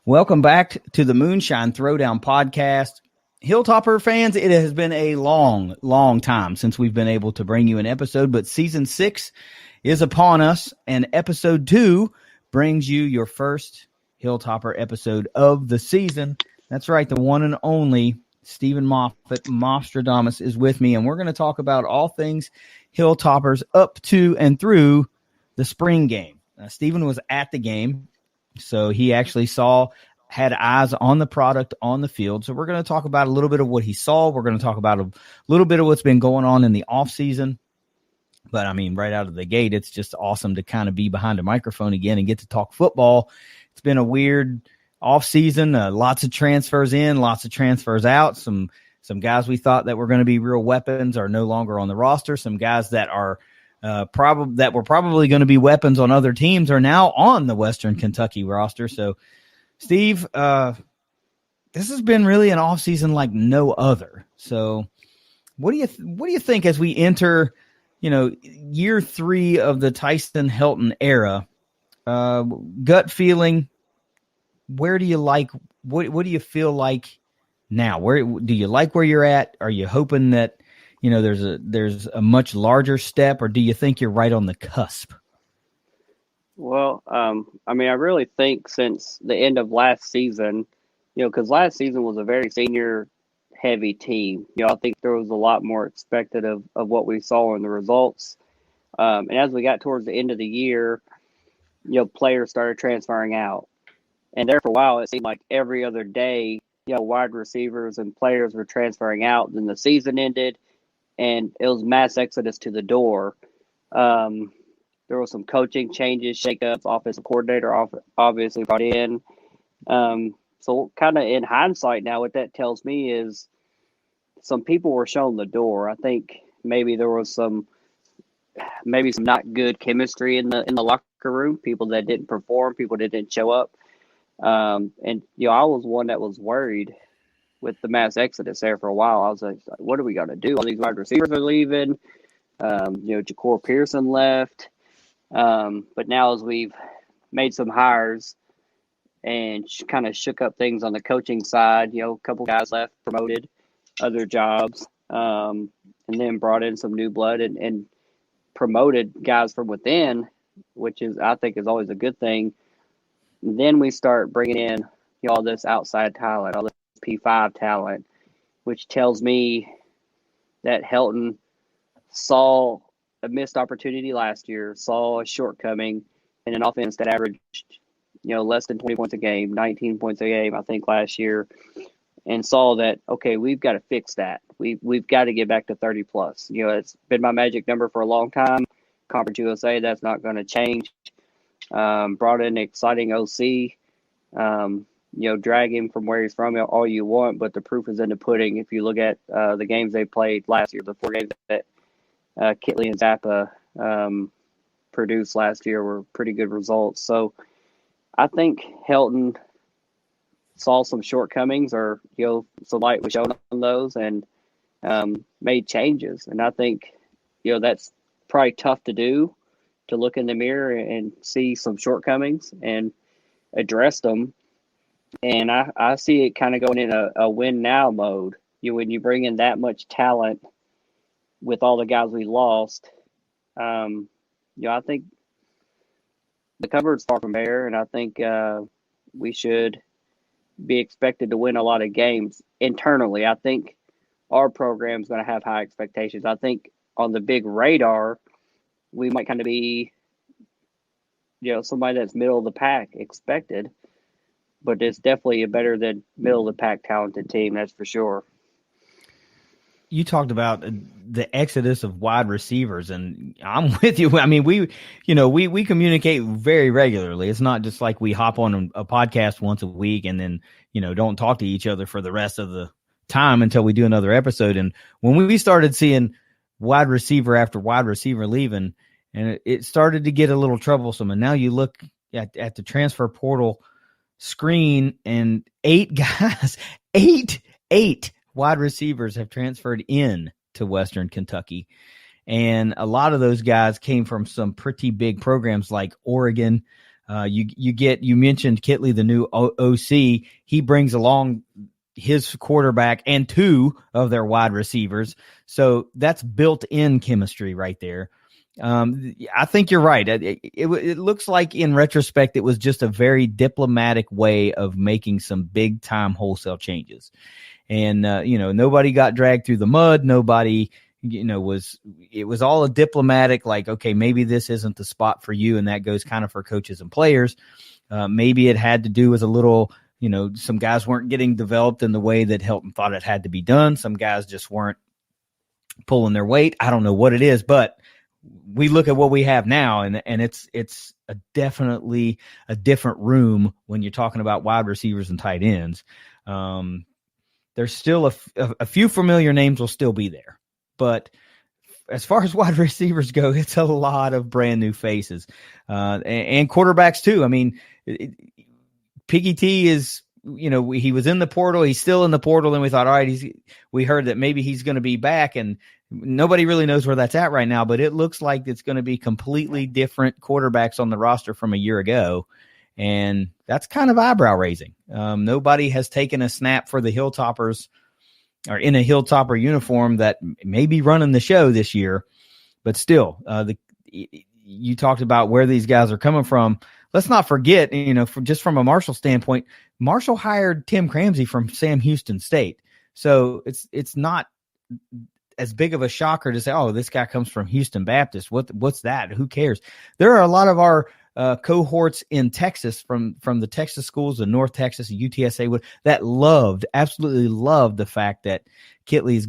Welcome back to the Moonshine Throwdown podcast. Hilltopper fans, it has been a long, long time since we've been able to bring you an episode, but season 6 is upon us, and episode 2 brings you your first Hilltopper episode of the season. That's right, the one and only Stephen Moffitt, Mofstradamus, is with me, and we're going to talk about all things Hilltoppers up to and through the spring game. Stephen was at the game. So he actually had eyes on the product on the field. So we're going to talk about a little bit of what he saw. We're going to talk about a little bit of what's been going on in the offseason. But, I mean, right out of the gate, it's just awesome to kind of be behind a microphone again and get to talk football. It's been a weird offseason. Lots of transfers in, lots of transfers out. Some guys we thought that were going to be real weapons are no longer on the roster. Some guys that are that were probably going to be weapons on other teams are now on the Western Kentucky roster. So, Steve, this has been really an offseason like no other. So, what do you think as we enter, year 3 of the Tyson Helton era? Gut feeling. Where do you like? What do you feel like now? Where do you like where you're at? Are you hoping that there's a much larger step, or do you think you're right on the cusp? Well, I really think since the end of last season, because last season was a very senior-heavy team. I think there was a lot more expected of what we saw in the results. And as we got towards the end of the year, players started transferring out. And there for a while, it seemed like every other day, wide receivers and players were transferring out. Then the season ended, and it was mass exodus to the door. There were some coaching changes, shakeups, offensive coordinator obviously brought in. So kind of in hindsight now, what that tells me is some people were shown the door. I think maybe there was some not good chemistry in the locker room, people that didn't perform, people that didn't show up. And I was one that was worried with the mass exodus there for a while. I was like, what are we going to do? All these wide receivers are leaving. Jakari Pearson left. But now as we've made some hires and kind of shook up things on the coaching side, a couple guys left, promoted other jobs, and then brought in some new blood and promoted guys from within, which I think is always a good thing. And then we start bringing in all this outside talent, all this P5 talent, which tells me that Helton saw a missed opportunity last year, saw a shortcoming in an offense that averaged, less than 20 points a game, 19 points a game, I think, last year, and saw that, okay, we've got to fix that. We've got to get back to 30 plus. It's been my magic number for a long time. Conference USA, that's not going to change. Brought in an exciting OC. Drag him from where he's from all you want, but the proof is in the pudding. If you look at the games they played last year, the 4 games that Kitley and Zappa produced last year were pretty good results. So I think Helton saw some shortcomings, or some light was shown on those, and made changes. And I think that's probably tough to do, to look in the mirror and see some shortcomings and address them. And I see it kind of going in a win now mode. When you bring in that much talent with all the guys we lost, I think the cupboard's far from bare, and I think we should be expected to win a lot of games internally. I think our program's going to have high expectations. I think on the big radar, we might kind of be, somebody that's middle of the pack expected, but it's definitely a better than middle of the pack talented team. That's for sure. You talked about the exodus of wide receivers, and I'm with you. I mean, we communicate very regularly. It's not just like we hop on a podcast once a week and then, don't talk to each other for the rest of the time until we do another episode. And when we started seeing wide receiver after wide receiver leaving, and it started to get a little troublesome. And now you look at the transfer portal screen, and 8 guys, eight wide receivers have transferred in to Western Kentucky. And a lot of those guys came from some pretty big programs like Oregon, You mentioned Kitley, the new OC. He brings along his quarterback and two of their wide receivers. So that's built-in chemistry right there. I think you're right. It looks like in retrospect, it was just a very diplomatic way of making some big time wholesale changes. And, nobody got dragged through the mud. Nobody, it was all a diplomatic, like, okay, maybe this isn't the spot for you. And that goes kind of for coaches and players. Maybe it had to do with a little, some guys weren't getting developed in the way that Hilton thought it had to be done. Some guys just weren't pulling their weight. I don't know what it is, but we look at what we have now, and it's definitely a different room when you're talking about wide receivers and tight ends. There's still a few familiar names will still be there, but as far as wide receivers go, it's a lot of brand new faces, and quarterbacks too. I mean, Piggy T is, he was in the portal. He's still in the portal, and we thought, all right, we heard that maybe he's going to be back, and nobody really knows where that's at right now, but it looks like it's going to be completely different quarterbacks on the roster from a year ago. And that's kind of eyebrow raising. Nobody has taken a snap for the Hilltoppers or in a Hilltopper uniform that may be running the show this year, but still, you talked about where these guys are coming from. Let's not forget, from a Marshall standpoint, Marshall hired Tim Cramsey from Sam Houston State. So it's not as big of a shocker to say, oh, this guy comes from Houston Baptist. What's that? Who cares? There are a lot of our cohorts in Texas from the Texas schools, the North Texas, UTSA, that absolutely loved the fact that Kitley's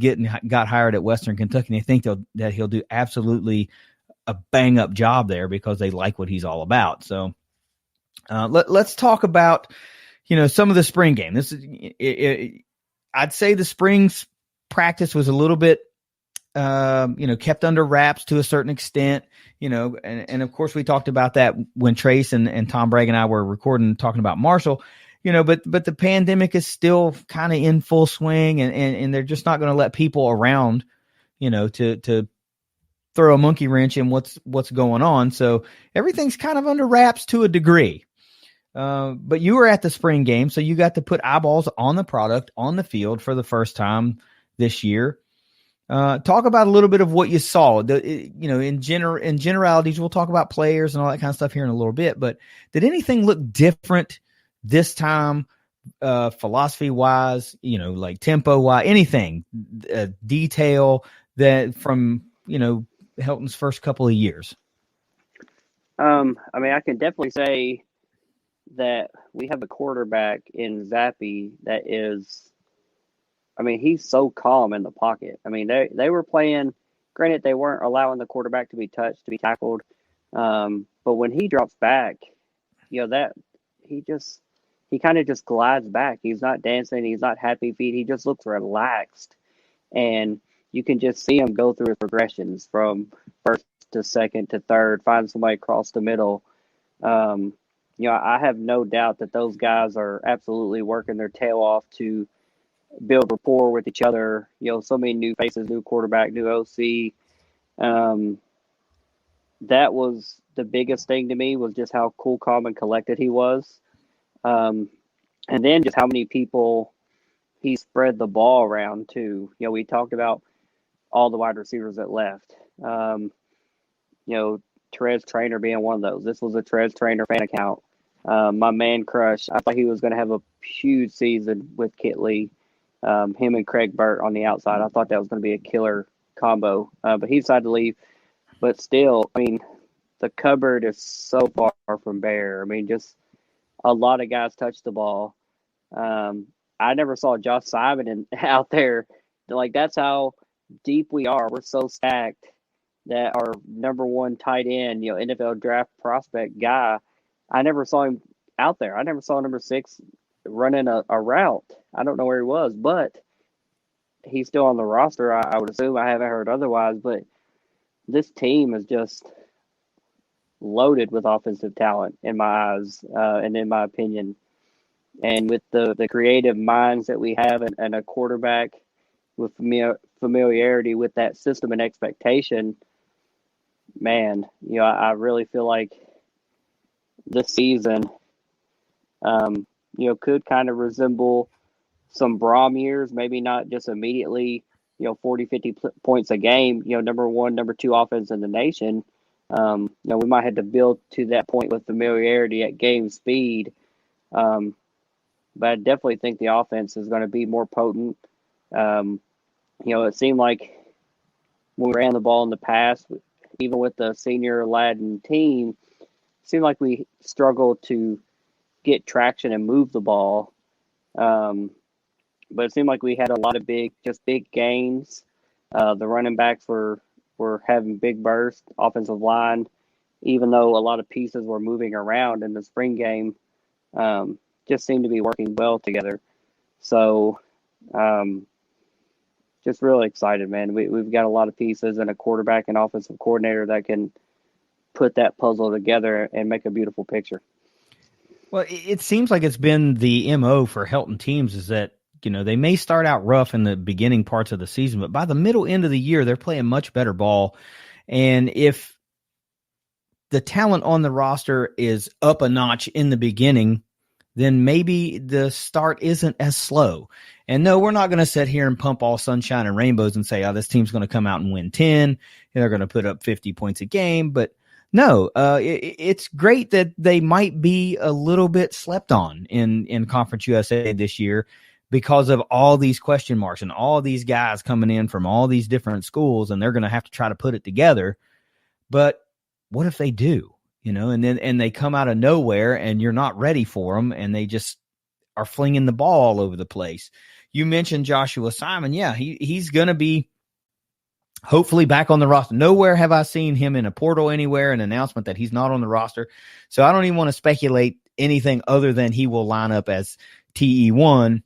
got hired at Western Kentucky. And they think that he'll do absolutely a bang up job there because they like what he's all about. So let's talk about, some of the spring game. I'd say the spring's practice was a little bit, kept under wraps to a certain extent, and of course we talked about that when Trace and Tom Bragg and I were recording, talking about Marshall, but the pandemic is still kind of in full swing, and they're just not going to let people around, to throw a monkey wrench in what's going on. So everything's kind of under wraps to a degree. But you were at the spring game, so you got to put eyeballs on the product on the field for the first time this year. Talk about a little bit of what you saw. In generalities, we'll talk about players and all that kind of stuff here in a little bit. But did anything look different this time, philosophy-wise? Like tempo-wise, anything, detail that from Helton's first couple of years? I can definitely say that we have a quarterback in Zappy that is. He's so calm in the pocket. They were playing, granted, they weren't allowing the quarterback to be touched, to be tackled. But when he drops back, that he kind of just glides back. He's not dancing. He's not happy feet. He just looks relaxed. And you can just see him go through his progressions from first to second to third, find somebody across the middle. I have no doubt that those guys are absolutely working their tail off to build rapport with each other. So many new faces, new quarterback, new OC. That was the biggest thing to me, was just how cool, calm, and collected he was. And then just how many people he spread the ball around to. We talked about all the wide receivers that left. Trez Trainer being one of those. This was a Trez Trainer fan account. My man Crush, I thought he was going to have a huge season with Kitley. Him and Craig Burt on the outside. I thought that was going to be a killer combo, but he decided to leave. But still, the cupboard is so far from bare. Just a lot of guys touched the ball. I never saw Josh Simon out there. Like, that's how deep we are. We're so stacked that our number one tight end, NFL draft prospect guy, I never saw him out there. I never saw number 6 running a route. I don't know where he was, but he's still on the roster. I would assume. I haven't heard otherwise, but this team is just loaded with offensive talent in my eyes, and in my opinion. And with the creative minds that we have, and a quarterback with familiarity with that system and expectation, man, I really feel like this season, could kind of resemble some Braum years, maybe not just immediately, 40, 50 points a game, number one, number two offense in the nation. We might have to build to that point with familiarity at game speed. But I definitely think the offense is going to be more potent. It seemed like when we ran the ball in the past, even with the senior laden team, it seemed like we struggled to get traction and move the ball. But it seemed like we had a lot of big gains. The running backs were having big bursts, offensive line, even though a lot of pieces were moving around in the spring game, just seemed to be working well together. So, just really excited, man. We've got a lot of pieces and a quarterback and offensive coordinator that can put that puzzle together and make a beautiful picture. Well, it seems like it's been the MO for Helton teams is that, they may start out rough in the beginning parts of the season, but by the middle end of the year, they're playing much better ball. And if the talent on the roster is up a notch in the beginning, then maybe the start isn't as slow. And no, we're not going to sit here and pump all sunshine and rainbows and say, this team's going to come out and win 10. And they're going to put up 50 points a game. But no, it's great that they might be a little bit slept on in Conference USA this year because of all these question marks and all these guys coming in from all these different schools, and they're going to have to try to put it together. But what if they do? And they come out of nowhere and you're not ready for them and they just are flinging the ball all over the place. You mentioned Joshua Simon. Yeah, he's going to be hopefully back on the roster. Nowhere have I seen him in a portal anywhere, an announcement that he's not on the roster. So I don't even want to speculate anything other than he will line up as TE1.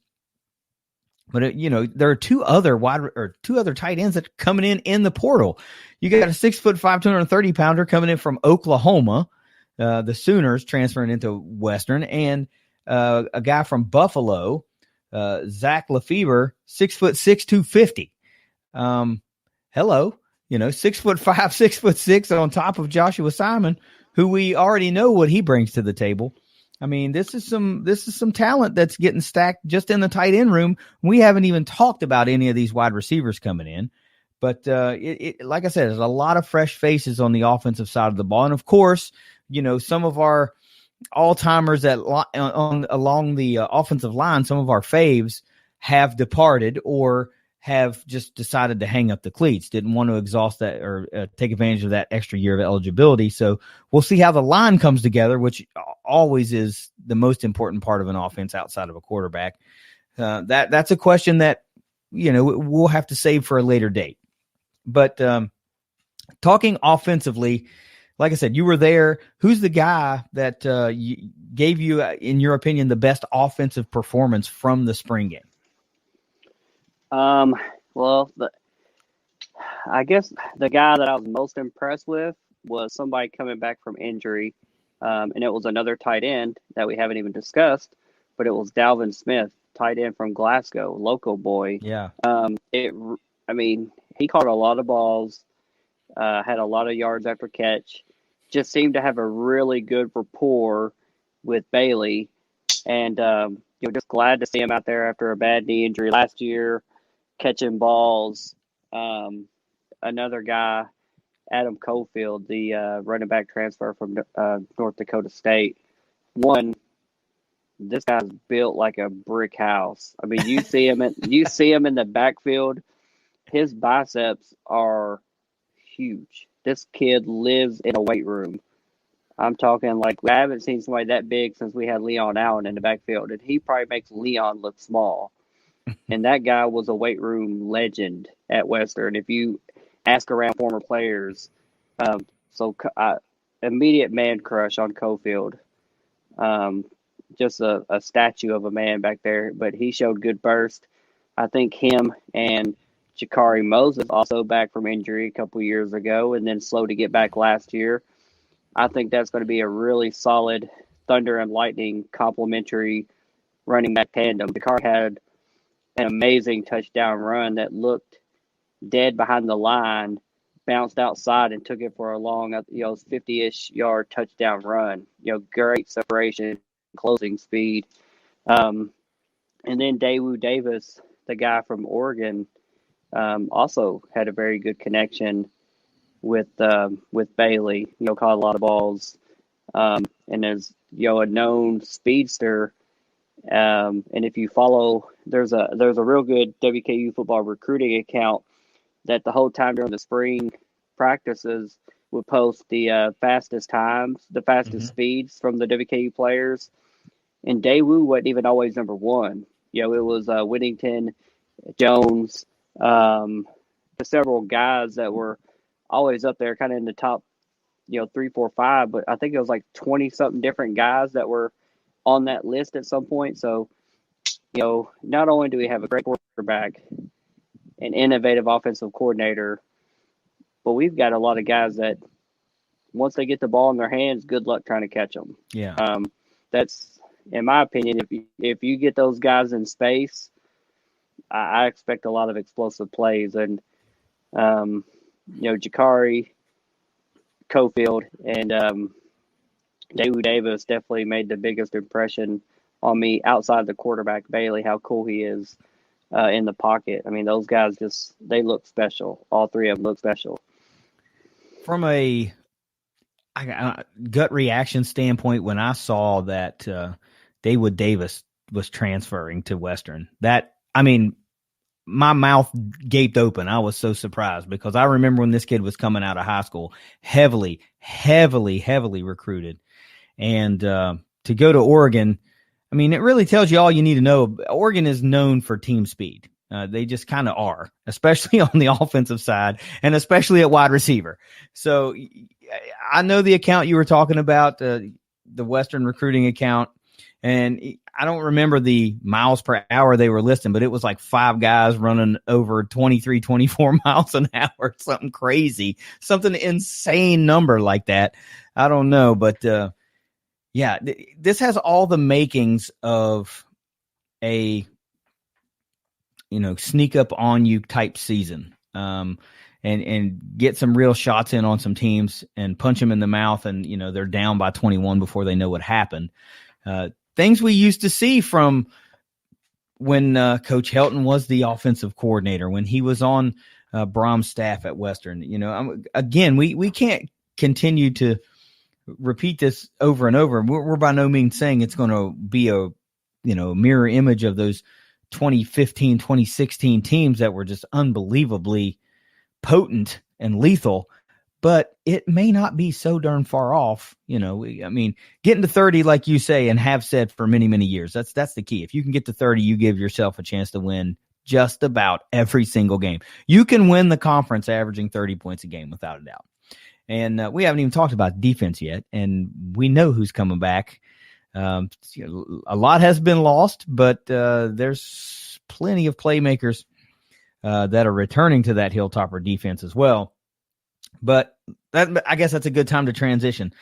But, there are two other tight ends that are coming in the portal. You got a 6'5", 230-pounder coming in from Oklahoma, the Sooners transferring into Western, and a guy from Buffalo, Zach Lefebvre, 6'6", 250. Hello, 6'5", 6'6" on top of Joshua Simon, who we already know what he brings to the table. I mean, this is some talent that's getting stacked just in the tight end room. We haven't even talked about any of these wide receivers coming in. But like I said, there's a lot of fresh faces on the offensive side of the ball. And, of course, some of our all-timers along the offensive line, some of our faves have departed or have just decided to hang up the cleats, didn't want to exhaust that or take advantage of that extra year of eligibility. So we'll see how the line comes together, which always is the most important part of an offense outside of a quarterback. That's a question that, we'll have to save for a later date. But talking offensively, like I said, you were there. Who's the guy that gave you, in your opinion, the best offensive performance from the spring game? Well, I guess the guy that I was most impressed with was somebody coming back from injury, and it was another tight end that we haven't even discussed, but it was Dalvin Smith, tight end from Glasgow, local boy. Yeah. He caught a lot of balls, had a lot of yards after catch, just seemed to have a really good rapport with Bailey, and just glad to see him out there after a bad knee injury last year, catching balls. Another guy, Adam Colefield, the running back transfer from North Dakota State. This guy's built like a brick house. I mean, you see him in the backfield. His biceps are huge. This kid lives in a weight room. I'm talking like I haven't seen somebody that big since we had Leon Allen in the backfield, and he probably makes Leon look small. And that guy was a weight room legend at Western. If you ask around former players, immediate man crush on Colefield. Just a statue of a man back there, but he showed good burst. I think him and Jakari Moses, also back from injury a couple years ago and then slow to get back last year. I think that's going to be a really solid Thunder and Lightning complementary running back tandem. Jakari had an amazing touchdown run that looked dead behind the line, bounced outside and took it for a long, 50-ish yard touchdown run. Great separation, closing speed. And then Daewoo Davis, the guy from Oregon, also had a very good connection with Bailey. Caught a lot of balls, and is a known speedster. And if you follow, there's a real good WKU football recruiting account that the whole time during the spring practices would post the fastest times, the fastest speeds from the WKU players. And Daewoo wasn't even always number one. It was Whittington, Jones, several guys that were always up there kind of in the top, 3, 4, 5. But I think it was like 20-something different guys that were on that list at some point. So, not only do we have a great quarterback, an innovative offensive coordinator, but we've got a lot of guys that once they get the ball in their hands, good luck trying to catch them. Yeah. That's, in my opinion, if you get those guys in space, I expect a lot of explosive plays. And, Jakari, Colefield, and Daewoo Davis definitely made the biggest impression on me outside the quarterback, Bailey, how cool he is in the pocket. I mean, those guys they look special. All three of them look special. From a gut reaction standpoint, when I saw that Daewoo Davis was transferring to Western, my mouth gaped open. I was so surprised because I remember when this kid was coming out of high school, heavily recruited. And to go to Oregon, it really tells you all you need to know. Oregon is known for team speed. They just kind of are, especially on the offensive side and especially at wide receiver. So I know the account you were talking about, the Western recruiting account, and I don't remember the miles per hour they were listing, but it was like 5 guys running over 23, 24 miles an hour, something crazy, something insane number like that. I don't know, but this has all the makings of a sneak up on you type season, and get some real shots in on some teams and punch them in the mouth, and they're down by 21 before they know what happened. Things we used to see from when Coach Helton was the offensive coordinator, when he was on Brom's staff at Western. Again, we can't continue to repeat this over and over. We're by no means saying it's going to be a mirror image of those 2015, 2016 teams that were just unbelievably potent and lethal, but it may not be so darn far off. Getting to 30, like you say, and have said for many, many years, that's the key. If you can get to 30, you give yourself a chance to win just about every single game. You can win the conference averaging 30 points a game without a doubt. And we haven't even talked about defense yet, and we know who's coming back. A lot has been lost, but there's plenty of playmakers that are returning to that Hilltopper defense as well. But I guess that's a good time to transition.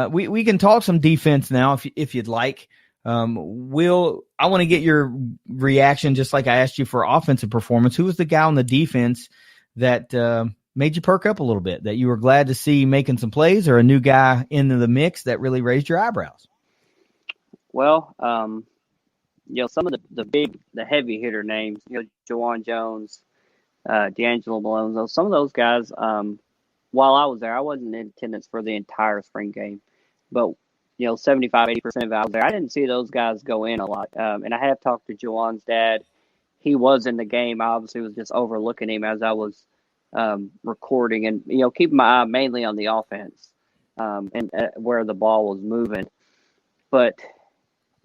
We can talk some defense now if you'd like. I want to get your reaction, just like I asked you for offensive performance. Who was the guy on the defense that made you perk up a little bit, that you were glad to see making some plays, or a new guy into the mix that really raised your eyebrows? Well, some of the heavy hitter names, Jawan Jones, D'Angelo Malone, some of those guys, while I was there, I wasn't in attendance for the entire spring game, but 75, 80% of it I was there. I didn't see those guys go in a lot. And I have talked to Jawan's dad. He was in the game. I obviously was just overlooking him as I was recording, and keeping my eye mainly on the offense and where the ball was moving. But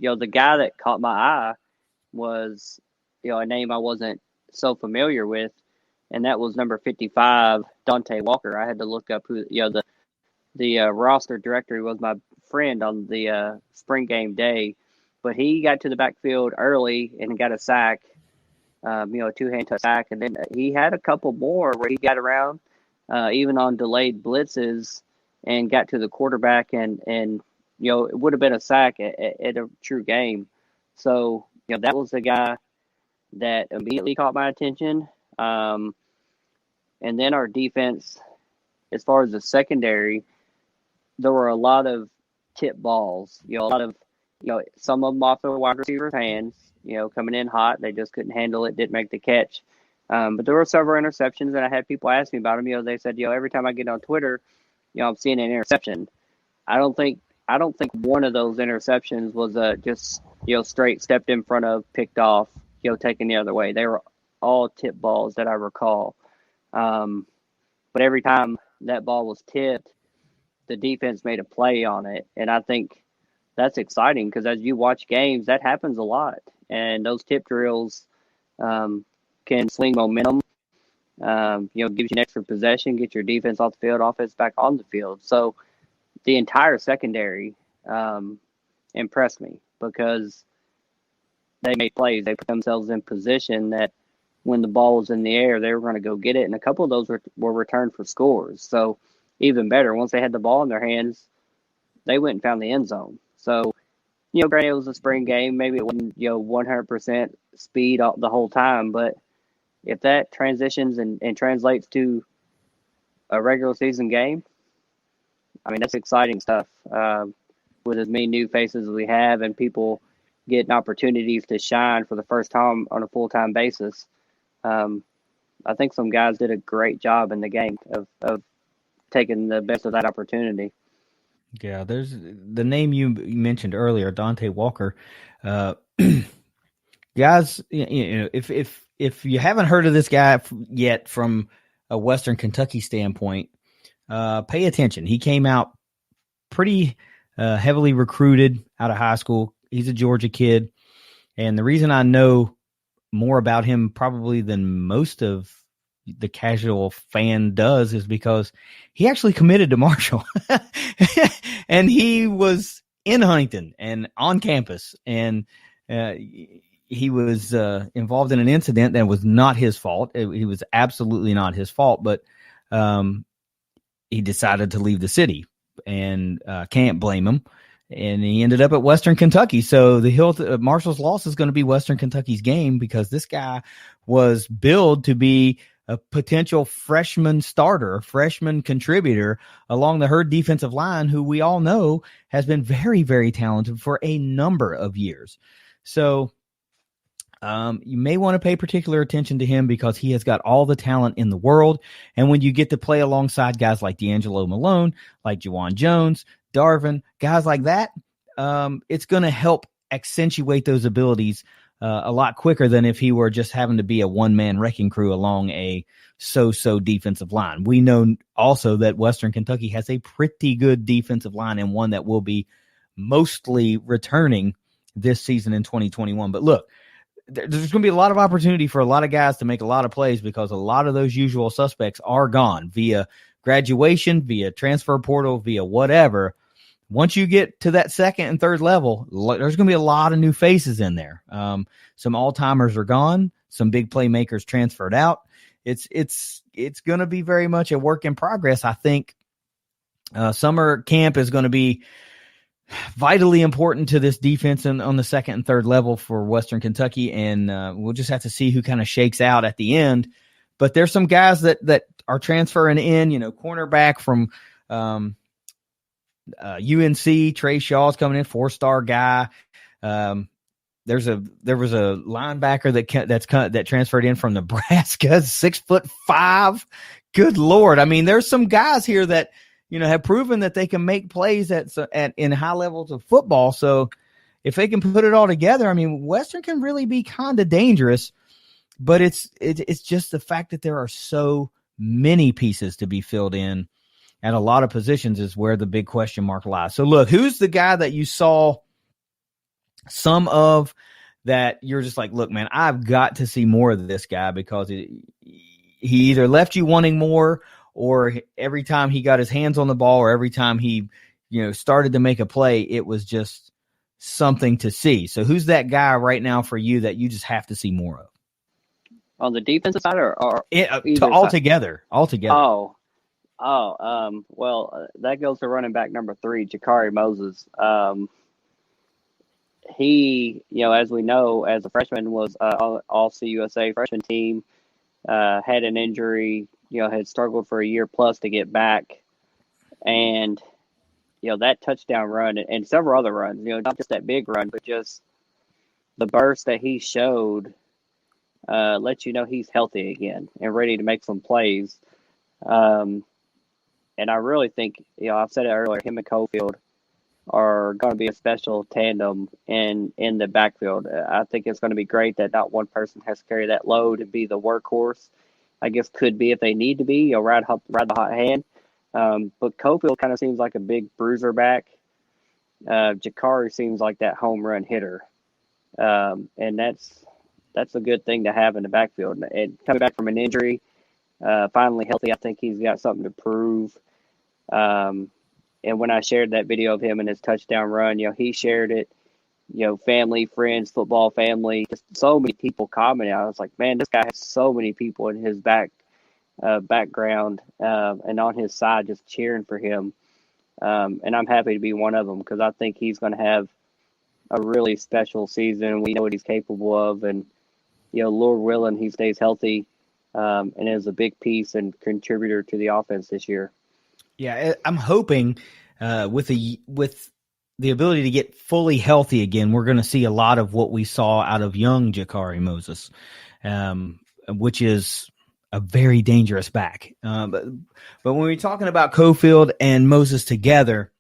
the guy that caught my eye was a name I wasn't so familiar with, and that was number 55, Dante Walker. I had to look up who the roster director. He was my friend on the spring game day, but he got to the backfield early and got a sack. A two-hand touch sack, and then he had a couple more where he got around, even on delayed blitzes, and got to the quarterback, and it would have been a sack at a true game. So that was the guy that immediately caught my attention. And then our defense, as far as the secondary, there were a lot of tip balls. A lot of, some of them off the wide receiver's hands. Coming in hot, they just couldn't handle it, didn't make the catch. But there were several interceptions, and I had people ask me about them. They said, every time I get on Twitter, I'm seeing an interception. I don't think one of those interceptions was just straight stepped in front of, picked off, taken the other way. They were all tip balls that I recall. But every time that ball was tipped, the defense made a play on it, and I think that's exciting because as you watch games, that happens a lot, and those tip drills can swing momentum. Gives you an extra possession, get your defense off the field, offense back on the field. So the entire secondary impressed me because they made plays. They put themselves in position that when the ball was in the air, they were going to go get it. And a couple of those were returned for scores. So even better, once they had the ball in their hands, they went and found the end zone. So, granted, it was a spring game. Maybe it wasn't, 100% speed the whole time. But if that transitions and translates to a regular season game, I mean, that's exciting stuff with as many new faces as we have and people getting opportunities to shine for the first time on a full-time basis. I think some guys did a great job in the game of taking the best of that opportunity. Yeah, there's the name you mentioned earlier, Dante Walker. Guys, if you haven't heard of this guy yet from a Western Kentucky standpoint, pay attention. He came out pretty heavily recruited out of high school. He's a Georgia kid. And the reason I know more about him probably than most of the casual fan does is because he actually committed to Marshall. And he was in Huntington and on campus. And he was involved in an incident that was not his fault. It was absolutely not his fault, but he decided to leave the city and can't blame him. And he ended up at Western Kentucky. So the Marshall's loss is going to be Western Kentucky's game because this guy was billed to be a potential freshman starter, a freshman contributor along the Herd defensive line, who we all know has been very, very talented for a number of years. So you may want to pay particular attention to him because he has got all the talent in the world. And when you get to play alongside guys like D'Angelo Malone, like Juwan Jones, Darvin, guys like that, it's going to help accentuate those abilities a lot quicker than if he were just having to be a one-man wrecking crew along a so-so defensive line. We know also that Western Kentucky has a pretty good defensive line and one that will be mostly returning this season in 2021. But look, there's going to be a lot of opportunity for a lot of guys to make a lot of plays because a lot of those usual suspects are gone via graduation, via transfer portal, via whatever. Once you get to that second and third level, there's going to be a lot of new faces in there. Some all-timers are gone. Some big playmakers transferred out. It's going to be very much a work in progress. I think summer camp is going to be vitally important to this defense on the second and third level for Western Kentucky, and we'll just have to see who kind of shakes out at the end. But there's some guys that are transferring in, cornerback from UNC, Trey Shaw's coming in, 4-star guy. There was a linebacker that transferred in from Nebraska, 6'5". Good Lord. I mean, there's some guys here that, have proven that they can make plays in high levels of football. So if they can put it all together, I mean, Western can really be kind of dangerous, but it's just the fact that there are so many pieces to be filled in at a lot of positions is where the big question mark lies. So look, who's the guy that you saw some of that you're just like, look, man, I've got to see more of this guy because he either left you wanting more, or every time he got his hands on the ball, or every time he, started to make a play, it was just something to see. So who's that guy right now for you that you just have to see more of? On the defensive side or altogether? Well, that goes to running back number 3, Jakari Moses. He, as we know, as a freshman was all CUSA freshman team. had an injury, had struggled for a year plus to get back. And, that touchdown run and several other runs, not just that big run, but just the burst that he showed lets you know he's healthy again and ready to make some plays. And I really think, I've said it earlier, him and Colefield are going to be a special tandem in the backfield. I think it's going to be great that not one person has to carry that load and be the workhorse. I guess could be if they need to be, ride the hot hand. But Colefield kind of seems like a big bruiser back. Jakari seems like that home run hitter. And that's a good thing to have in the backfield. And coming back from an injury, finally healthy, I think he's got something to prove. And when I shared that video of him and his touchdown run, he shared it, family, friends, football family, just so many people commented. I was like, man, this guy has so many people in his background and on his side just cheering for him. And I'm happy to be one of them because I think he's going to have a really special season. We know what he's capable of. And, Lord willing, he stays healthy and is a big piece and contributor to the offense this year. Yeah, I'm hoping with the ability to get fully healthy again, we're going to see a lot of what we saw out of young Jakari Moses, which is a very dangerous back. But when we're talking about Colefield and Moses together,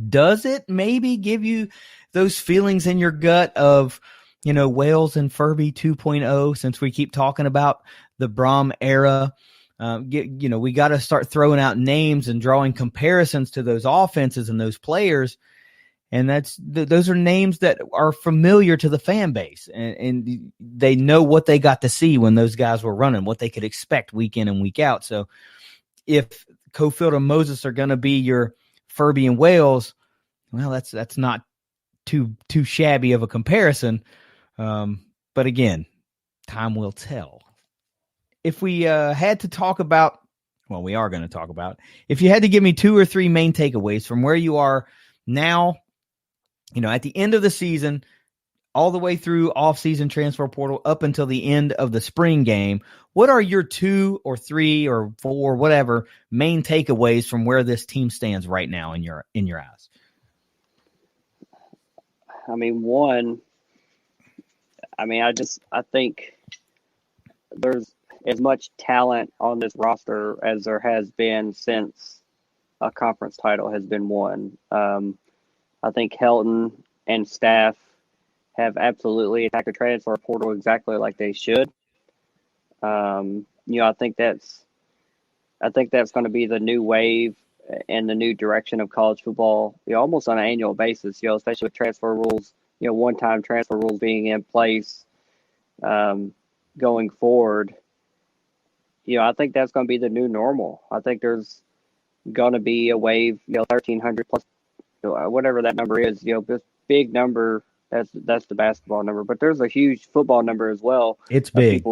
does it maybe give you those feelings in your gut of, Wales and Furby 2.0, since we keep talking about the Brom era? We got to start throwing out names and drawing comparisons to those offenses and those players. And those are names that are familiar to the fan base, and they know what they got to see when those guys were running, what they could expect week in and week out. So if Colefield and Moses are going to be your Furby and Wales, well, that's not too shabby of a comparison. But again, time will tell. If we had to talk about, well, we are going to talk about, if you had to give me 2 or 3 main takeaways from where you are now, at the end of the season, all the way through off-season transfer portal up until the end of the spring game, what are your 2 or 3 or 4, whatever, main takeaways from where this team stands right now in your eyes? I mean, I think there's as much talent on this roster as there has been since a conference title has been won. I think Helton and staff have absolutely attacked the transfer portal exactly like they should. I think that's going to be the new wave and the new direction of college football, almost on an annual basis, especially with transfer rules, one-time transfer rules being in place going forward. I think that's going to be the new normal. I think there's going to be a wave, 1,300 plus, whatever that number is, this big number. That's the basketball number, but there's a huge football number as well. It's big.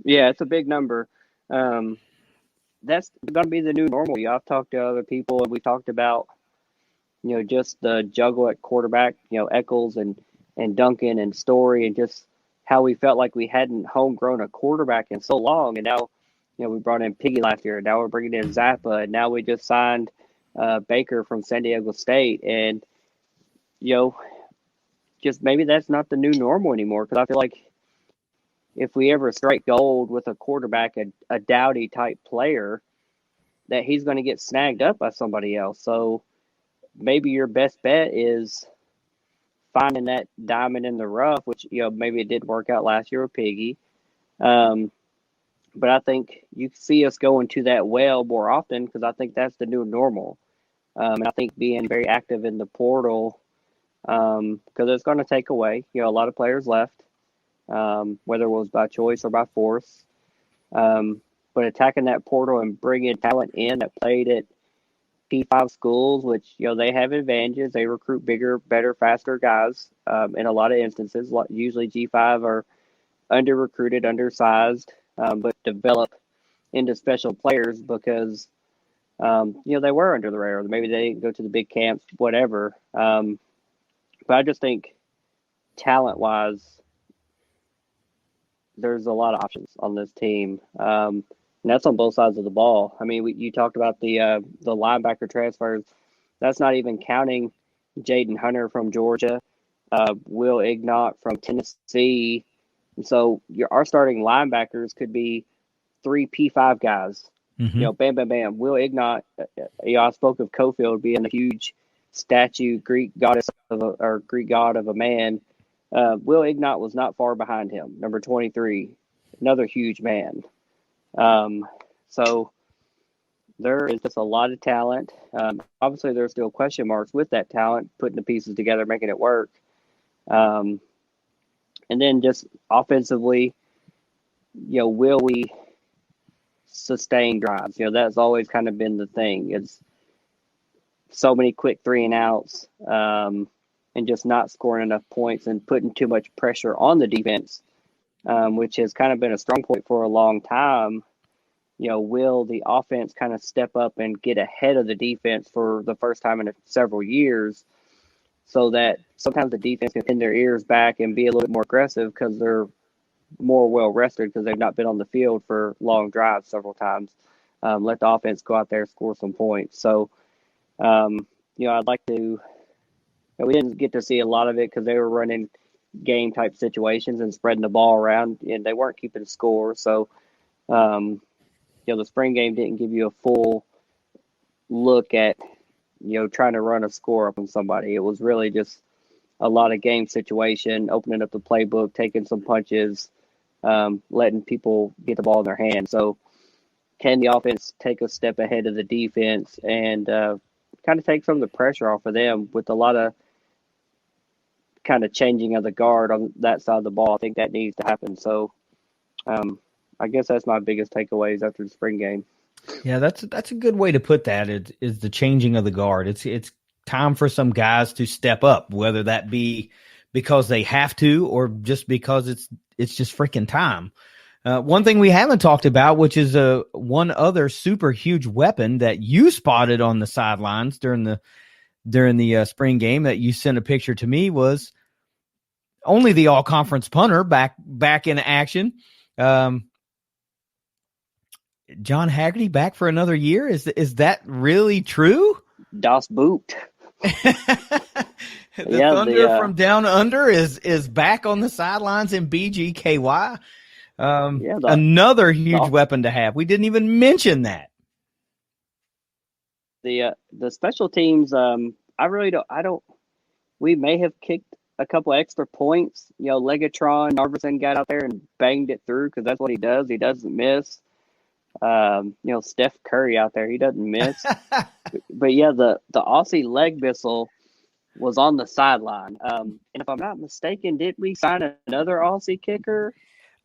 It's a big number. That's going to be the new normal. I've talked to other people, and we talked about, just the juggle at quarterback, Eccles and Duncan and Story, and just how we felt like we hadn't homegrown a quarterback in so long. And now, we brought in Piggy last year. Now we're bringing in Zappa, and now we just signed Baker from San Diego State. And, just maybe that's not the new normal anymore, because I feel like if we ever strike gold with a quarterback, a Dowdy type player, that he's going to get snagged up by somebody else. So maybe your best bet is finding that diamond in the rough, which, maybe it didn't work out last year with Piggy. But I think you see us going to that well more often, because I think that's the new normal. And I think being very active in the portal, because it's going to take away, a lot of players left, whether it was by choice or by force. But attacking that portal and bringing talent in that played at P5 schools, which, they have advantages. They recruit bigger, better, faster guys in a lot of instances. Usually G5 are under-recruited, undersized, but develop into special players because, they were under the radar. Maybe they didn't go to the big camps, whatever. But I just think talent-wise, there's a lot of options on this team. And that's on both sides of the ball. I mean, you talked about the linebacker transfers. That's not even counting Jaden Hunter from Georgia, Will Ignott from Tennessee. And so our starting linebackers could be 3 P5 guys. Mm-hmm. Bam, bam, bam. Will Ignott, I spoke of Colefield being a huge statue, Greek god of a man. Will Ignott was not far behind him, number 23, another huge man. So there is just a lot of talent. Obviously, there's still question marks with that talent, putting the pieces together, making it work. And then just offensively, will we sustain drives? That's always kind of been the thing. It's so many quick 3-and-outs, and just not scoring enough points and putting too much pressure on the defense, which has kind of been a strong point for a long time. Will the offense kind of step up and get ahead of the defense for the first time in several years, so that sometimes the defense can pin their ears back and be a little bit more aggressive because they're more well rested because they've not been on the field for long drives several times. Let the offense go out there and score some points. So, I'd like to. We didn't get to see a lot of it because they were running game type situations and spreading the ball around, and they weren't keeping score. So, the spring game didn't give you a full look at, trying to run a score up on somebody. It was really just a lot of game situation, opening up the playbook, taking some punches, letting people get the ball in their hands. So can the offense take a step ahead of the defense and kind of take some of the pressure off of them with a lot of kind of changing of the guard on that side of the ball? I think that needs to happen. So I guess that's my biggest takeaways after the spring game. Yeah, that's a good way to put that. Is the changing of the guard. It's time for some guys to step up, whether that be because they have to or just because it's just freaking time. One thing we haven't talked about, which is one other super huge weapon that you spotted on the sidelines during the spring game that you sent a picture to me, was only the all-conference punter back in action. John Haggerty back for another year. Is that really true? Das Boot. Thunder from down under is back on the sidelines in BGKY. Another huge weapon to have. We didn't even mention that. The special teams, I really don't. We may have kicked a couple extra points. Legatron Narveson got out there and banged it through because that's what he does. He doesn't miss. Steph Curry out there, he doesn't miss. But yeah, the Aussie leg missile was on the sideline. And if I'm not mistaken, did we sign another Aussie kicker?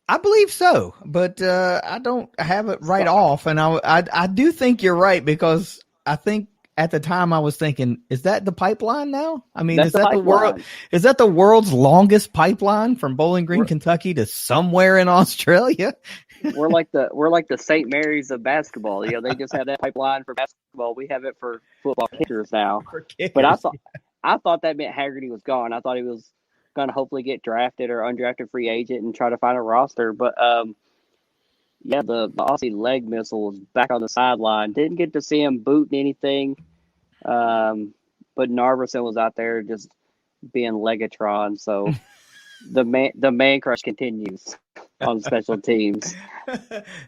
I believe so, but I don't have it right off. And I do think you're right, because I think at the time I was thinking, is that the pipeline now? I mean, is that the world's longest pipeline from Bowling Green, Kentucky to somewhere in Australia? We're like the St. Mary's of basketball. They just have that pipeline for basketball. We have it for football kickers now. But I thought that meant Haggerty was gone. I thought he was going to hopefully get drafted or undrafted free agent and try to find a roster. But the Aussie leg missile was back on the sideline. Didn't get to see him booting anything. But Narveson was out there just being Legatron. So the man crush continues on special teams.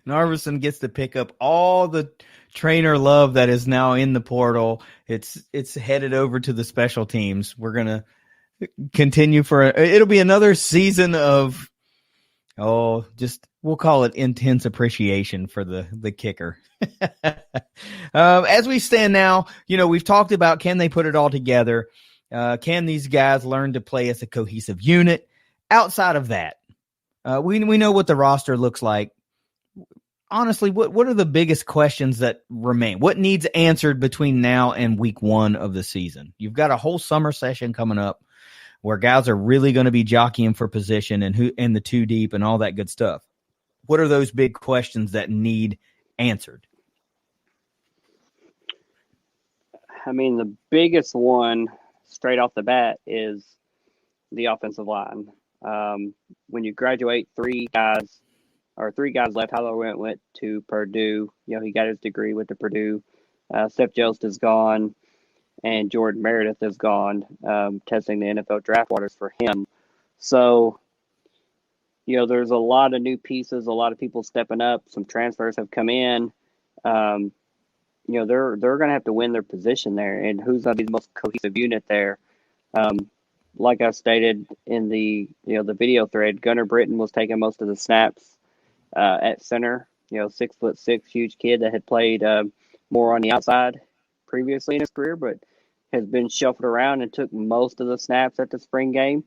Narveson gets to pick up all the trainer love that is now in the portal. It's headed over to the special teams. We're going to continue it'll be another season of, we'll call it intense appreciation for the kicker. As we stand now, we've talked about, can they put it all together? Can these guys learn to play as a cohesive unit? Outside of that, we know what the roster looks like. Honestly, what are the biggest questions that remain? What needs answered between now and week 1 of the season? You've got a whole summer session coming up where guys are really going to be jockeying for position and the 2 deep and all that good stuff. What are those big questions that need answered? I mean, the biggest one straight off the bat is the offensive line. When you graduate, three guys left. Tyler went to Purdue. He got his degree with the Purdue. Steph Jost is gone, and Jordan Meredith is gone, testing the NFL draft waters for him. So, there's a lot of new pieces, a lot of people stepping up. Some transfers have come in. They're going to have to win their position there, and who's going to be the most cohesive unit there. Like I stated in the video thread, Gunnar Britton was taking most of the snaps at center. 6'6", huge kid that had played more on the outside previously in his career, but has been shuffled around and took most of the snaps at the spring game.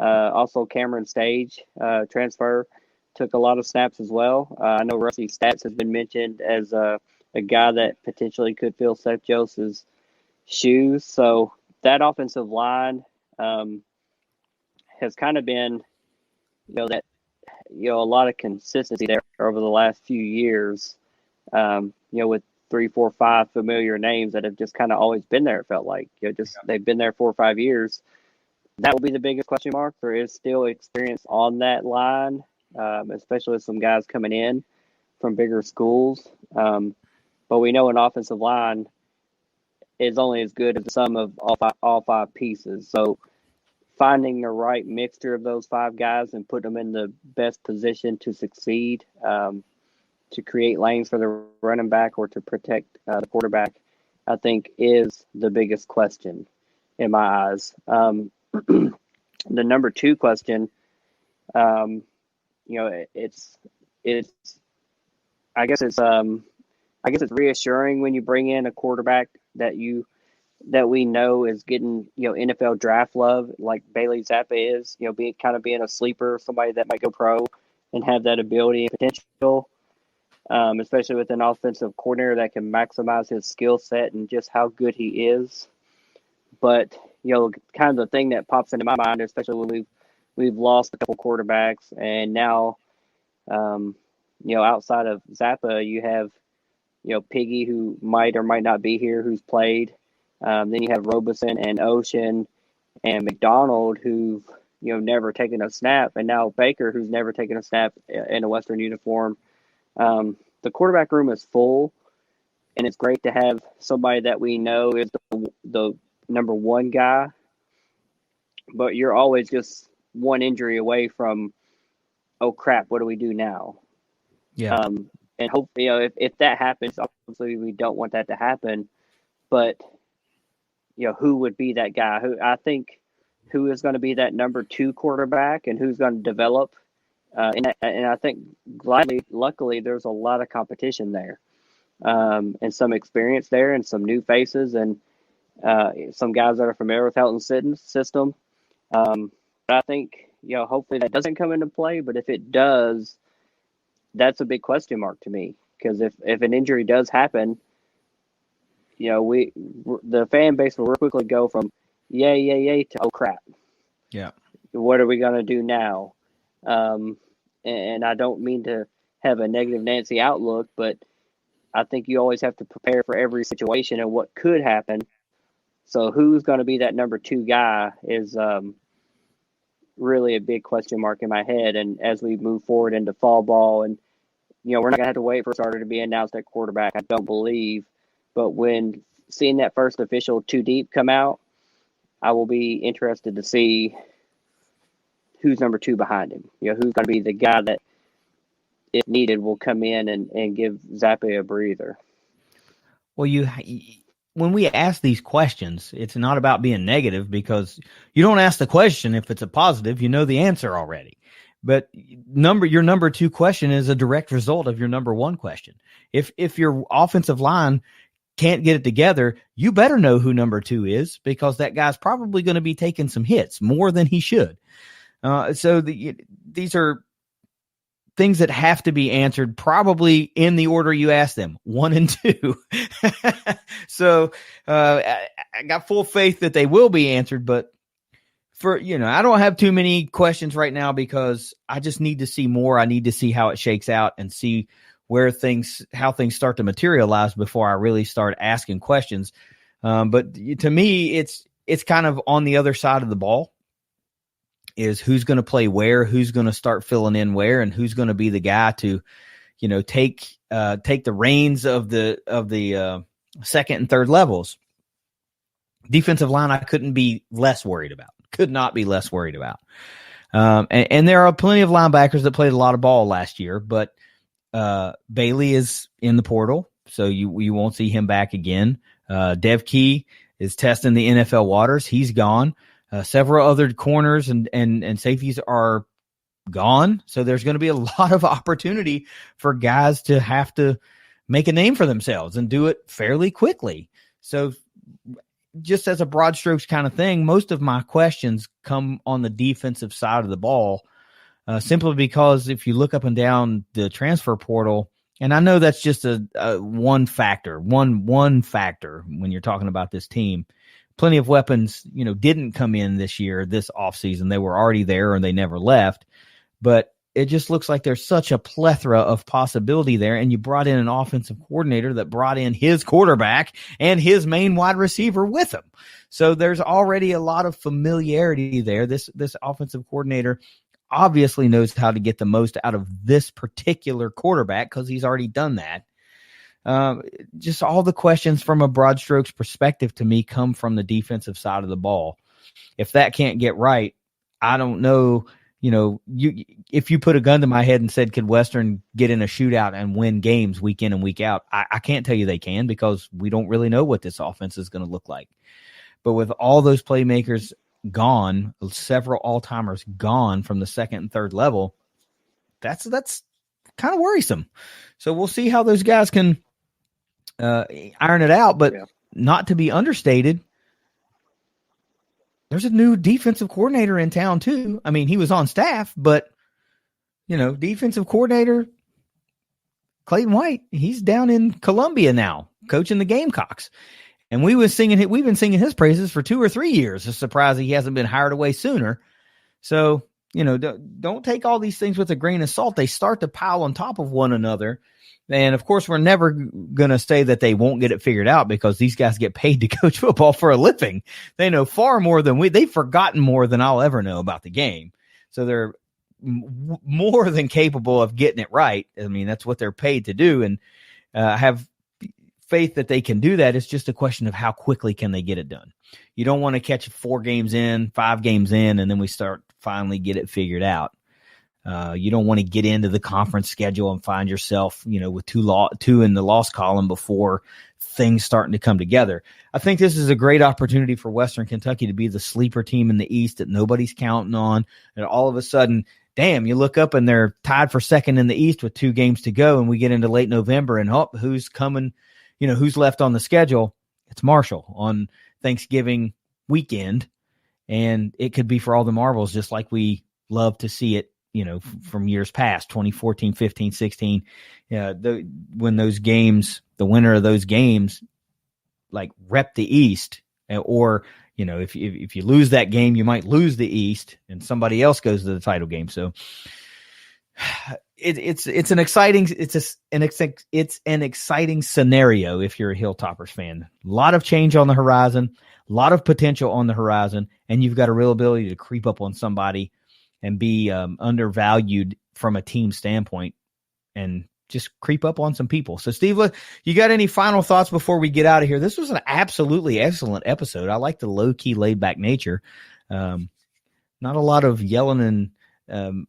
Also, Cameron Stage, transfer, took a lot of snaps as well. I know Rusty Stats has been mentioned as a guy that potentially could fill Seth Joseph's shoes. So that offensive line has kind of been, a lot of consistency there over the last few years, with 3, 4, 5 familiar names that have just kind of always been there. It felt like, they've been there 4 or 5 years. That will be the biggest question mark. There is still experience on that line, especially with some guys coming in from bigger schools. But we know an offensive line is only as good as the sum of all five pieces. So finding the right mixture of those 5 guys and put them in the best position to succeed, to create lanes for the running back or to protect the quarterback, I think is the biggest question in my eyes. The number 2 question, it's I guess it's reassuring when you bring in a quarterback that we know is getting, NFL draft love like Bailey Zappa is, being a sleeper, somebody that might go pro and have that ability and potential, especially with an offensive coordinator that can maximize his skill set and just how good he is. But, kind of the thing that pops into my mind, especially when we've lost a couple quarterbacks, and now, outside of Zappa, you have, Piggy, who might or might not be here, who's played. Then you have Robeson and Ocean and McDonald, who've, never taken a snap, and now Baker, who's never taken a snap in a Western uniform. The quarterback room is full, and it's great to have somebody that we know is the number 1 guy, but you're always just one injury away from, oh crap, what do we do now? Yeah. And hopefully, if that happens, obviously we don't want that to happen, but who would be that guy? Who is going to be that number 2 quarterback, and who's going to develop? And I think luckily there's a lot of competition there, and some experience there, and some new faces, and some guys that are familiar with Helton's system. But I think, hopefully that doesn't come into play. But if it does, that's a big question mark to me, because if an injury does happen, the fan base will real quickly go from yay to oh crap. Yeah. What are we going to do now? And I don't mean to have a negative Nancy outlook, but I think you always have to prepare for every situation and what could happen. So who's going to be that number 2 guy is really a big question mark in my head. And as we move forward into fall ball, and, we're not going to have to wait for a starter to be announced at quarterback, I don't believe. But when seeing that first official 2 deep come out, I will be interested to see who's number 2 behind him. Who's going to be the guy that, if needed, will come in and give Zappa a breather. Well, when we ask these questions, it's not about being negative, because you don't ask the question if it's a positive, you know the answer already. But your number 2 question is a direct result of your number 1 question. If your offensive line can't get it together, you better know who number 2 is, because that guy's probably going to be taking some hits more than he should. So these are things that have to be answered probably in the order you ask them, 1 and 2. So I got full faith that they will be answered, but I don't have too many questions right now, because I just need to see more. I need to see how it shakes out and see how things start to materialize before I really start asking questions. But to me, it's kind of on the other side of the ball. is who's going to play where, who's going to start filling in where, and who's going to be the guy to, take the reins of the second and third levels. Defensive line, I couldn't be less worried about. Could not be less worried about. And there are plenty of linebackers that played a lot of ball last year, but Bailey is in the portal, so you won't see him back again. Dev Key is testing the NFL waters. He's gone. Several other corners and safeties are gone, so there's going to be a lot of opportunity for guys to have to make a name for themselves and do it fairly quickly. So just as a broad strokes kind of thing, most of my questions come on the defensive side of the ball, simply because if you look up and down the transfer portal, and I know that's just a one factor when you're talking about this team. Plenty of weapons, didn't come in this year, this offseason. They were already there and they never left. But it just looks like there's such a plethora of possibility there. And you brought in an offensive coordinator that brought in his quarterback and his main wide receiver with him. So there's already a lot of familiarity there. This offensive coordinator obviously knows how to get the most out of this particular quarterback because he's already done that. Just all the questions from a broad strokes perspective to me come from the defensive side of the ball. If that can't get right, I don't know. If you put a gun to my head and said, could Western get in a shootout and win games week in and week out? I can't tell you they can, because we don't really know what this offense is going to look like. But with all those playmakers gone, several all-timers gone from the second and third level, that's kind of worrisome. So we'll see how those guys can iron it out, but not to be understated, there's a new defensive coordinator in town too. I mean, he was on staff, but defensive coordinator Clayton White, he's down in Columbia now, coaching the Gamecocks. And we've been singing his praises for 2 or 3 years. It's surprising he hasn't been hired away sooner. So, don't take all these things with a grain of salt. They start to pile on top of one another. And of course, we're never going to say that they won't get it figured out, because these guys get paid to coach football for a living. They know far more than they've forgotten more than I'll ever know about the game. So they're more than capable of getting it right. I mean, that's what they're paid to do. And have faith that they can do that. It's just a question of how quickly can they get it done. You don't want to catch 4 games in, 5 games in, and then we start finally get it figured out. You don't want to get into the conference schedule and find yourself, with two in the loss column before things starting to come together. I think this is a great opportunity for Western Kentucky to be the sleeper team in the East that nobody's counting on. And all of a sudden, damn, you look up and they're tied for second in the East with 2 games to go, and we get into late November and who's coming, who's left on the schedule? It's Marshall on Thanksgiving weekend, and it could be for all the marbles, just like we love to see it, from years past, 2014, 15, 16. When those games, the winner of those games, like rep the East, or if you lose that game, you might lose the East, and somebody else goes to the title game. So it's an exciting scenario if you're a Hilltoppers fan. A lot of change on the horizon, a lot of potential on the horizon, and you've got a real ability to creep up on somebody and be undervalued from a team standpoint, and just creep up on some people. So, Steve, you got any final thoughts before we get out of here? This was an absolutely excellent episode. I like the low-key, laid-back nature. Not a lot of yelling and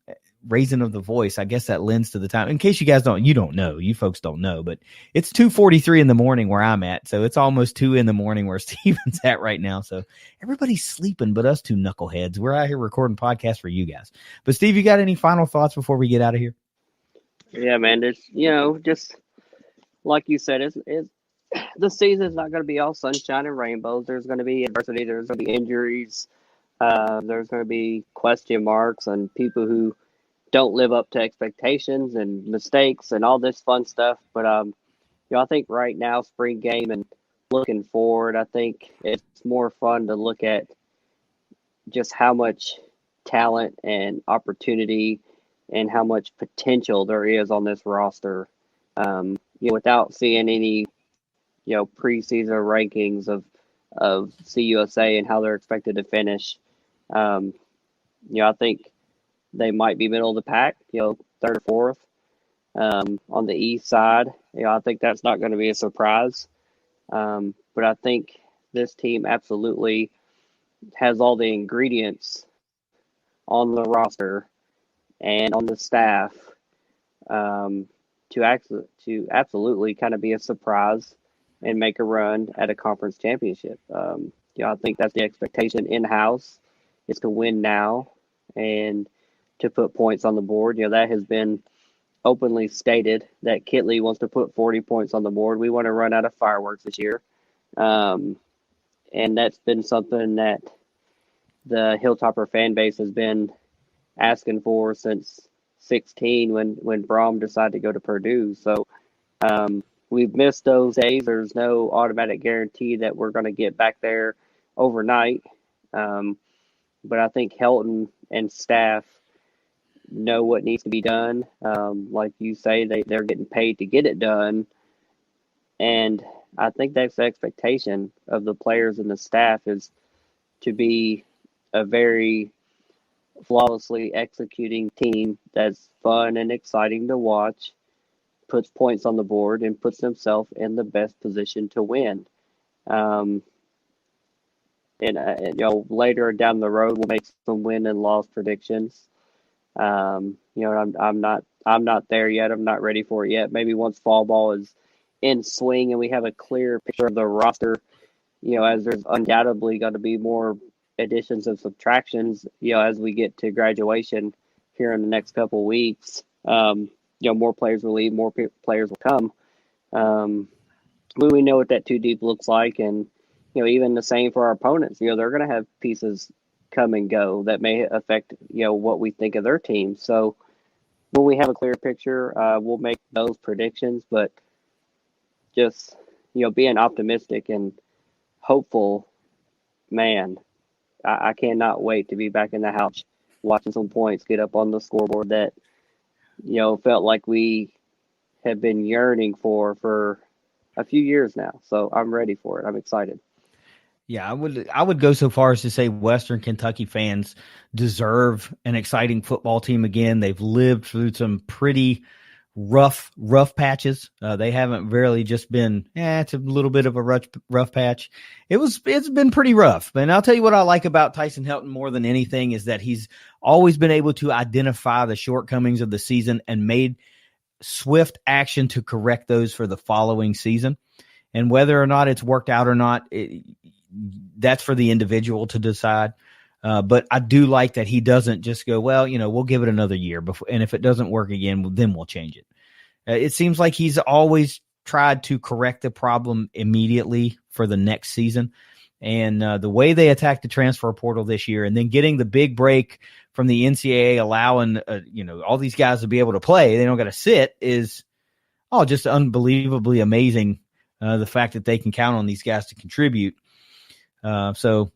raising of the voice. I guess that lends to the time. In case you guys you folks don't know, but it's 2:43 in the morning where I'm at. So it's almost 2 in the morning where Steven's at right now. So everybody's sleeping but us two knuckleheads. We're out here recording podcasts for you guys. But Steve, you got any final thoughts before we get out of here? Yeah, man. It's, just like you said, it's the season's not going to be all sunshine and rainbows. There's going to be adversity. There's going to be injuries. There's going to be question marks and people who don't live up to expectations and mistakes and all this fun stuff. But, I think right now, spring game and looking forward, I think it's more fun to look at just how much talent and opportunity and how much potential there is on this roster. Without seeing any, preseason rankings of CUSA and how they're expected to finish. I think they might be middle of the pack, third or fourth. On the east side, I think that's not going to be a surprise. But I think this team absolutely has all the ingredients on the roster and on the staff to absolutely kind of be a surprise and make a run at a conference championship. I think that's the expectation in-house, is to win now and to put points on the board. That has been openly stated that Kitley wants to put 40 points on the board. We want to run out of fireworks this year. And that's been something that the Hilltopper fan base has been asking for since 2016 when Braum decided to go to Purdue. So we've missed those days. There's no automatic guarantee that we're going to get back there overnight. But I think Helton and staff know what needs to be done. Like you say, they're getting paid to get it done. And I think that's the expectation of the players and the staff, is to be a very flawlessly executing team that's fun and exciting to watch, puts points on the board, and puts themselves in the best position to win. Later down the road, we'll make some win and loss predictions. I'm not there yet. I'm not ready for it yet. Maybe once fall ball is in swing and we have a clear picture of the roster, as there's undoubtedly going to be more additions and subtractions, as we get to graduation here in the next couple of weeks. More players will leave, more players will come. We know what that too deep looks like, and even the same for our opponents. They're going to have pieces come and go that may affect what we think of their team. So when we have a clear picture, we'll make those predictions. But just being optimistic and hopeful, man, I cannot wait to be back in the house watching some points get up on the scoreboard that felt like we have been yearning for a few years now. So I'm ready for it. I'm excited. Yeah, I would go so far as to say Western Kentucky fans deserve an exciting football team again. They've lived through some pretty rough patches. They haven't really just been, it's a little bit of a rough patch. It's been pretty rough. And I'll tell you what I like about Tyson Helton more than anything is that he's always been able to identify the shortcomings of the season and made swift action to correct those for the following season. And whether or not it's worked out or not, that's for the individual to decide. But I do like that he doesn't just go, well, we'll give it another year before, and if it doesn't work again, then we'll change it. It seems like he's always tried to correct the problem immediately for the next season. And the way they attacked the transfer portal this year, and then getting the big break from the NCAA, allowing all these guys to be able to play, they don't got to sit, is just unbelievably amazing. The fact that they can count on these guys to contribute. So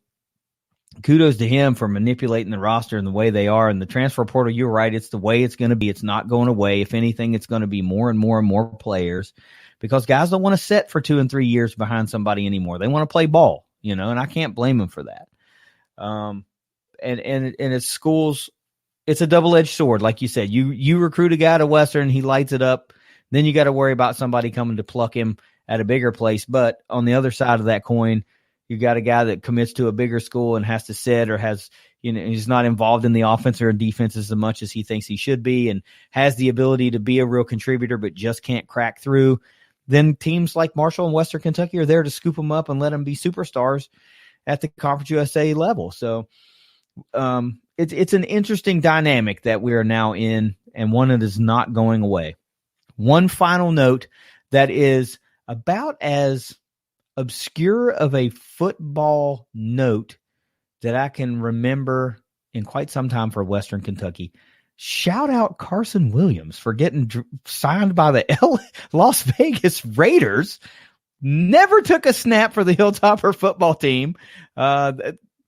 kudos to him for manipulating the roster and the way they are. And the transfer portal, you're right, it's the way it's going to be. It's not going away. If anything, it's going to be more and more and more players, because guys don't want to sit for 2 and 3 years behind somebody anymore. They want to play ball, and I can't blame them for that. And it's schools, it's a double-edged sword. Like you said, you recruit a guy to Western, he lights it up. Then you got to worry about somebody coming to pluck him at a bigger place. But on the other side of that coin, you got a guy that commits to a bigger school and has to sit, or has, he's not involved in the offense or defense as much as he thinks he should be, and has the ability to be a real contributor, but just can't crack through. Then teams like Marshall and Western Kentucky are there to scoop them up and let them be superstars at the Conference USA level. So it's an interesting dynamic that we are now in, and one that is not going away. One final note that is about as obscure of a football note that I can remember in quite some time for Western Kentucky. Shout out Carson Williams for getting signed by the Las Vegas Raiders. Never took a snap for the Hilltopper football team.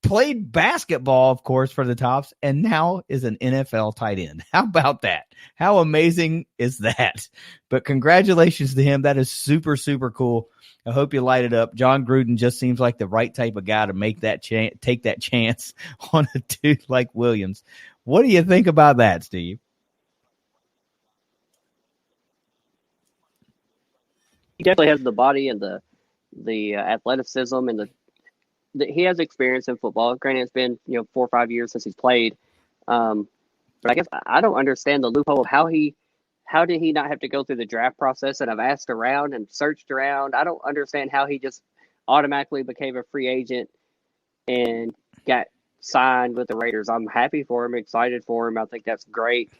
played basketball, of course, for the Tops, and now is an NFL tight end. How about that? How amazing is that? But congratulations to him. That is super, super cool. I hope you light it up. John Gruden just seems like the right type of guy to make that take that chance on a dude like Williams. What do you think about that, Steve? He definitely has the body and the athleticism, and he has experience in football. Granted, it's been 4 or 5 years since he's played, but I guess I don't understand the loophole of how did he not have to go through the draft process? And I've asked around and searched around. I don't understand how he just automatically became a free agent and got signed with the Raiders. I'm happy for him, excited for him. I think that's great.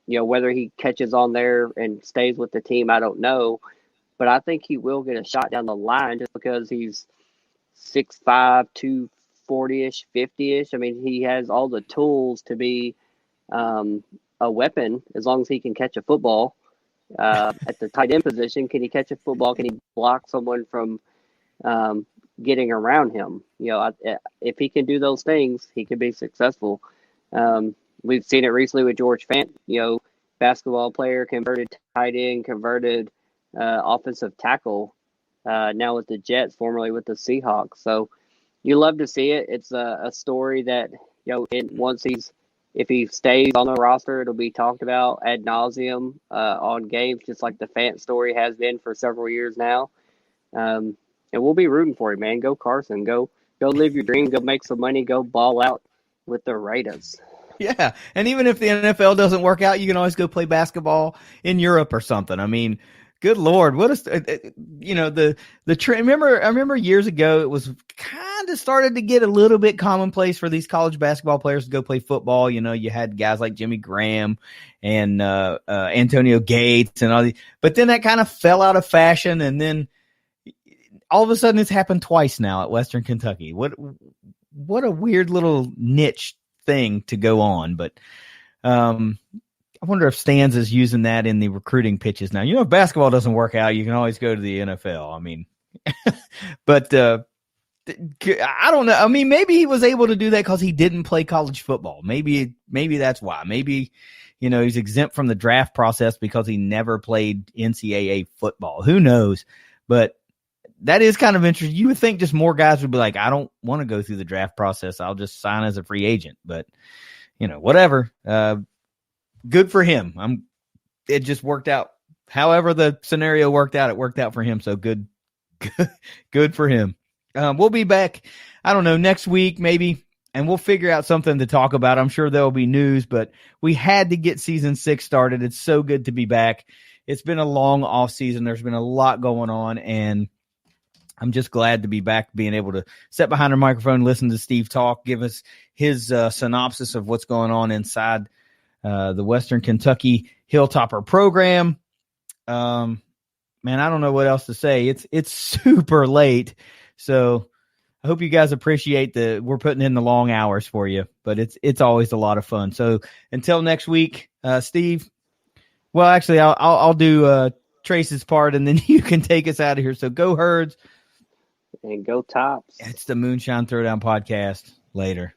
Whether he catches on there and stays with the team, I don't know. But I think he will get a shot down the line just because he's 6'5", 240-ish, 50-ish. I mean, he has all the tools to be a weapon as long as he can catch a football. At the tight end position, can he catch a football? Can he block someone from getting around him? If he can do those things, he can be successful. We've seen it recently with George Fant, basketball player, converted tight end, converted offensive tackle, now with the Jets, formerly with the Seahawks. So you love to see it. It's a story that, if he stays on the roster, it'll be talked about ad nauseum on games, just like the Fant story has been for several years now. And we'll be rooting for him, man. Go Carson. Go live your dream. Go make some money. Go ball out with the Raiders. Yeah, and even if the NFL doesn't work out, you can always go play basketball in Europe or something. I mean, good Lord, what is the trend? I remember years ago it was kind of started to get a little bit commonplace for these college basketball players to go play football. You had guys like Jimmy Graham and Antonio Gates and all these, but then that kind of fell out of fashion, and then all of a sudden it's happened twice now at Western Kentucky. What a weird little niche thing to go on, but I wonder if Stans is using that in the recruiting pitches now. If basketball doesn't work out, you can always go to the NFL. I mean, but I don't know. I mean, maybe he was able to do that because he didn't play college football. Maybe that's why. Maybe he's exempt from the draft process because he never played NCAA football. Who knows? But that is kind of interesting. You would think just more guys would be like, I don't want to go through the draft process. I'll just sign as a free agent. But, whatever. Good for him. It just worked out. However the scenario worked out, it worked out for him. So good for him. We'll be back, I don't know, next week maybe, and we'll figure out something to talk about. I'm sure there'll be news, but we had to get season 6 started. It's so good to be back. It's been a long off season. There's been a lot going on, and I'm just glad to be back, being able to sit behind a microphone, listen to Steve talk, give us his synopsis of what's going on inside the Western Kentucky Hilltopper program. Man, I don't know what else to say. It's super late, so I hope you guys appreciate we're putting in the long hours for you, but it's always a lot of fun. So until next week, Steve. Well, actually, I'll do Trace's part, and then you can take us out of here. So go Herds. And go Tops. It's the Moonshine Throwdown podcast. Later.